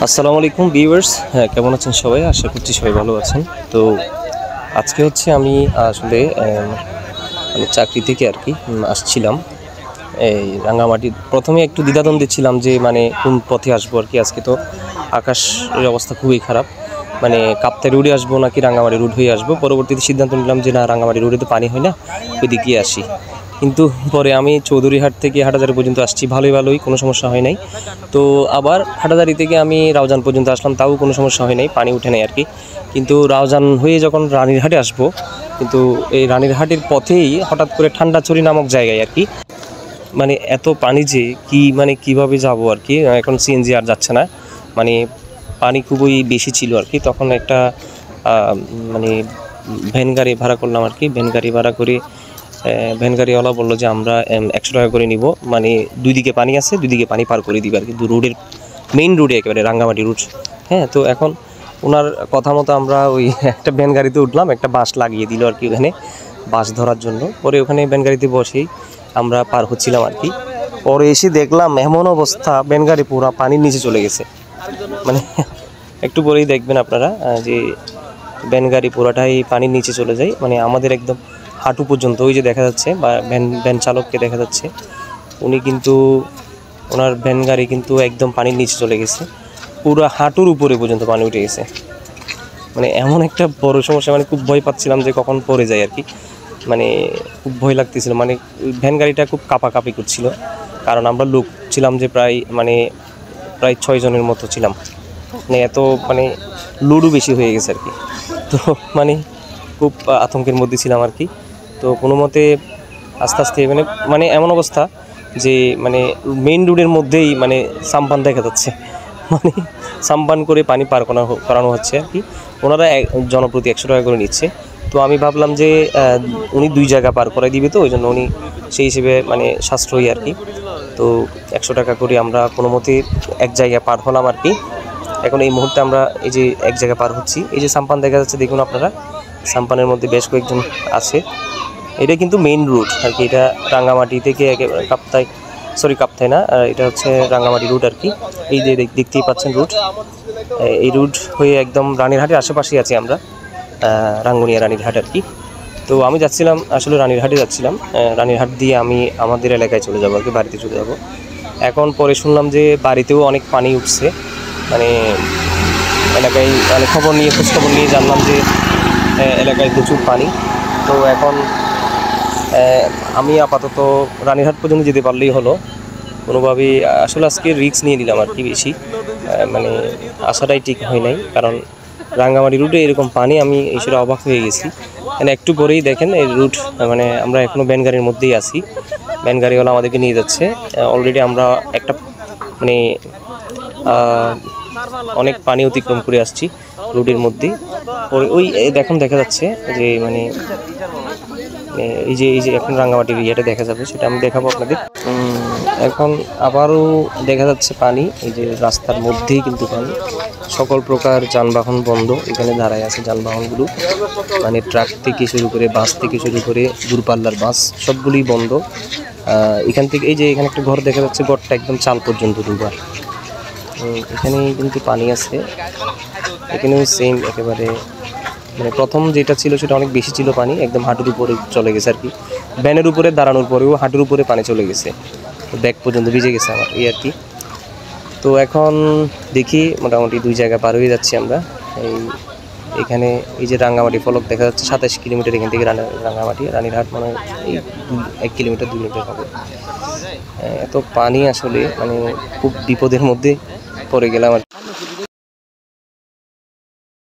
আসসালামু আলাইকুম ভিউয়ার্স, হ্যাঁ কেমন আছেন সবাই? আশা করছি সবাই ভালো আছেন। তো আজকে হচ্ছে আমি আসলে মানে চাকরি থেকে আর কি আসছিলাম এই রাঙ্গামাটি। প্রথমে একটু দ্বিধাদ্বন্দ্বে ছিলাম যে মানে কোন পথে আসবো আর কি। আজকে তো আকাশের অবস্থা খুবই খারাপ, মানে কাপ্তাই রোডে আসবো নাকি রাঙ্গামাটি রোড হয়ে আসবো। পরবর্তীতে সিদ্ধান্ত নিলাম যে না, রাঙ্গামাটি রোডে তো পানি হয় না, ওই দিকে আসি। কিন্তু পরে আমি চৌধুরীহাট থেকে হাটাজারি পর্যন্ত আসছি, ভালোই কোনো সমস্যা হয় নাই। তো আবার হাটাজারি থেকে আমি রাউজান পর্যন্ত আসলাম, তাও কোনো সমস্যা হয় নাই, পানি উঠে নাই আর কি। কিন্তু রাউজান হয়ে যখন রানীরহাটে আসবো, কিন্তু এই রানীরহাটের পথেই হঠাৎ করে ঠান্ডাছড়ি নামক জায়গায় আর কি মানে এত পানি যে কি মানে কিভাবে যাব আর কি। এখন সিএনজি আর যাচ্ছে না, মানে পানি খুবই বেশি ছিল আর কি। তখন একটা মানে ভ্যান গাড়ি ভাড়া করলাম আর কি। ভ্যান গাড়ি ভাড়া করে ভ্যান গাড়িওয়ালা বললো যে আমরা 100 টাকা করে নিব, মানে দুই দিকে পানি আছে, দুই দিকে পানি পার করে দিবে আর কি। রোডের মেইন রোডে একেবারে রাঙ্গামাটি রোড। হ্যাঁ, তো এখন ওনার কথা মতো আমরা ওই একটা ভ্যান গাড়িতে উঠলাম, একটা বাস লাগিয়ে দিল আর কি ওখানে বাস ধরার জন্য। পরে ওখানে ভ্যান গাড়িতে বসেই আমরা পার হচ্ছিলাম আর কি। পরে এসে দেখলাম এমন অবস্থা, ভ্যান গাড়ি পুরো পানির নিচে চলে গেছে। মানে একটু পরেই দেখবেন আপনারা যে ভ্যান গাড়ি পুরাটাই পানির নিচে চলে যায়, মানে আমাদের একদম হাঁটু পর্যন্ত। ওই যে দেখা যাচ্ছে বা ভ্যান চালককে দেখা যাচ্ছে, উনি কিন্তু ওনার ভ্যান গাড়ি কিন্তু একদম পানির নিচে চলে গেছে, পুরো হাঁটুর উপরে পর্যন্ত পানি উঠে গেছে। মানে এমন একটা বড় সমস্যা, মানে খুব ভয় পাচ্ছিলাম যে কখন পড়ে যায় আর কি। মানে খুব ভয় লাগতেছিল, মানে ভ্যান গাড়িটা খুব কাঁপাকাঁপি করছিল, কারণ আমরা লোক ছিলাম যে প্রায় 6 জনের মতো ছিলাম। মানে এত মানে লোডও বেশি হয়ে গেছে আর কি। তো মানে খুব আতঙ্কের মধ্যে ছিলাম আর কি। তো কোনো মতে আস্তে আস্তে মানে এমন অবস্থা যে মানে মেইন রোডের মধ্যেই মানে সাম্পান দেখা যাচ্ছে, মানে সাম্পান করে পানি পার করানো হচ্ছে আর কি। ওনারা জনপ্রতি 100 টাকা করে নিচ্ছে। তো আমি ভাবলাম যে উনি 2 জায়গা পার করাই দিবে, তো ওই জন্য উনি সেই হিসেবে মানে সাশ্রয়ী আর কি। তো 100 টাকা করে আমরা কোনো মতে এক জায়গায় পার হলাম আর কি। এখন এই মুহূর্তে আমরা এই যে এক জায়গায় পার হচ্ছি, এই যে সাম্পান দেখা যাচ্ছে দেখুন আপনারা, সাম্পানের মধ্যে বেশ কয়েকজন আছে। এটা কিন্তু মেইন রুট আর কি, এটা রাঙ্গামাটি থেকে একেবারে কাপ্তাই না, এটা হচ্ছে রাঙ্গামাটি রুট আর কি। এই যে দেখতেই পাচ্ছেন রুট, এই রুট হয়ে একদম রানীরহাটের আশেপাশেই আছি আমরা, রাঙ্গুনিয়া রানীরহাট আর কি। তো আমি যাচ্ছিলাম আসলে রানীরহাটে যাচ্ছিলাম, রানীরহাট দিয়ে আমি আমাদের এলাকায় চলে যাবো আর কি, বাড়িতে চলে যাব। এখন পরে শুনলাম যে বাড়িতেও অনেক পানি উঠছে, মানে এলাকায় মানে খোঁজখবর নিয়ে জানলাম যে এলাকায় প্রচুর পানি। তো এখন আমি আপাতত রানীরহাট পর্যন্ত যেতে পারলেই হলো কোনোভাবেই। আসলে আজকে রিস্ক নিয়ে নিলাম আর কি বেশি, মানে আসাটাই ঠিক হয় নাই, কারণ রাঙ্গামাটি রুটে এরকম পানি আমি সেটা অবাক হয়ে গেছি। মানে একটু পরেই দেখেন এই রুট, মানে আমরা এখনও ভ্যান গাড়ির মধ্যেই আছি, ভ্যান গাড়িওয়ালা আমাদেরকে নিয়ে যাচ্ছে। অলরেডি আমরা একটা মানে অনেক পানি অতিক্রম করে আসছি রোডের মধ্যেই। ওই দেখা যাচ্ছে যে মানে এই যে এখন রাঙ্গামাটির ইয়েটা দেখা যাবে, সেটা আমি দেখাবো আপনাদের। এখন আবারও দেখা যাচ্ছে পানি, এই যে রাস্তার মধ্যেই কিন্তু পানি। সকল প্রকার যানবাহন বন্ধ, এখানে দাঁড়ায় আছে যানবাহনগুলো, মানে ট্রাক থেকে শুরু করে বাস থেকে শুরু করে দূরপাল্লার বাস সবগুলোই বন্ধ। এখান থেকে এই যে এখানে একটা ঘর দেখা যাচ্ছে, ঘরটা একদম চাল পর্যন্ত ডুবার। এখানে কিন্তু পানি আছে, এখানেও সেম একেবারে, মানে প্রথম যেটা ছিল সেটা অনেক বেশি ছিল পানি, একদম হাঁটুর উপরে চলে গেছে আর কি। ভ্যানের উপরে দাঁড়ানোর পরেও হাঁটুর উপরে পানি চলে গেছে, ব্যাগ পর্যন্ত ভিজে গেছে আমার এই আর কি। তো এখন দেখি মোটামুটি 2 জায়গা পার হয়ে যাচ্ছি আমরা। এখানে এই যে রাঙ্গামাটি ফলক দেখা যাচ্ছে, 27 কিলোমিটার এখান থেকে রাঙ্গামাটি। রানীরহাট মানে এই 1 কিলোমিটার 2 কিলোমিটার হবে। এত পানি আসলে মানে খুব বিপদের মধ্যে পড়ে গেলাম আর